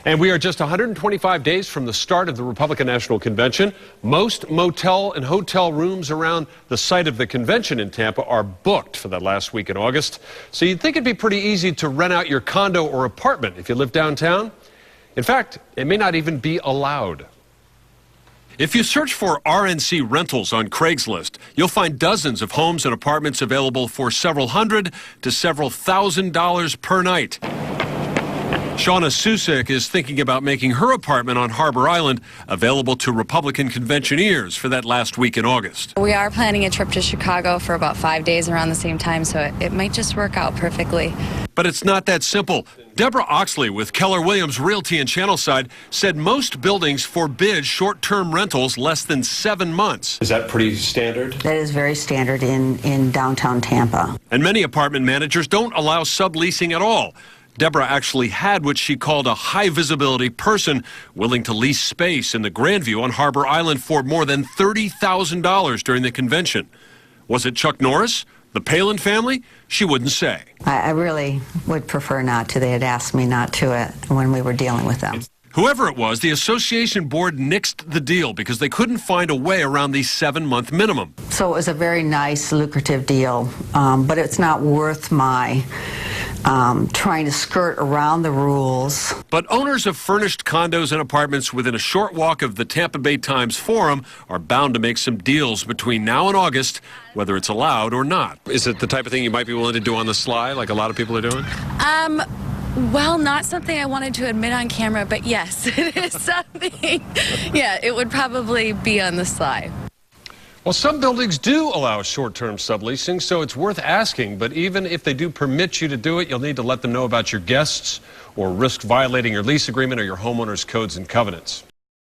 And we are just 125 days from the start of the Republican National Convention. Most motel and hotel rooms around the site of the convention in Tampa are booked for that last week in August. So you'd think it'd be pretty easy to rent out your condo or apartment if you live downtown. In fact, it may not even be allowed. If you search for RNC rentals on Craigslist, you'll find dozens of homes and apartments available for several hundred to several $1,000s per night. Shauna Susek is thinking about making her apartment on Harbor Island available to Republican conventioneers for that last week in August. We are planning a trip to Chicago for about 5 days around the same time, so it might just work out perfectly. But it's not that simple. Deborah Oxley with Keller Williams Realty in Channelside said most buildings forbid short-term rentals less than 7 months. Is that pretty standard? That is very standard in downtown Tampa. And many apartment managers don't allow subleasing at all. Deborah actually had what she called a high-visibility person willing to lease space in the Grandview on Harbor Island for more than $30,000 during the convention. Was it Chuck Norris? The Palin family? She wouldn't say. I really would prefer not to. They had asked me not to when we were dealing with them. Whoever it was, the association board nixed the deal because they couldn't find a way around the 7-month minimum. So it was a very nice, lucrative deal, but it's not worth my trying to skirt around the rules. But owners of furnished condos and apartments within a short walk of the Tampa Bay Times Forum are bound to make some deals between now and August, whether it's allowed or not. Is it the type of thing you might be willing to do on the sly, like a lot of people are doing? Well, not something I wanted to admit on camera, but yes, it is something. Yeah, it would probably be on the sly. Well, some buildings do allow short-term subleasing, so it's worth asking. But even if they do permit you to do it, you'll need to let them know about your guests or risk violating your lease agreement or your homeowner's codes and covenants.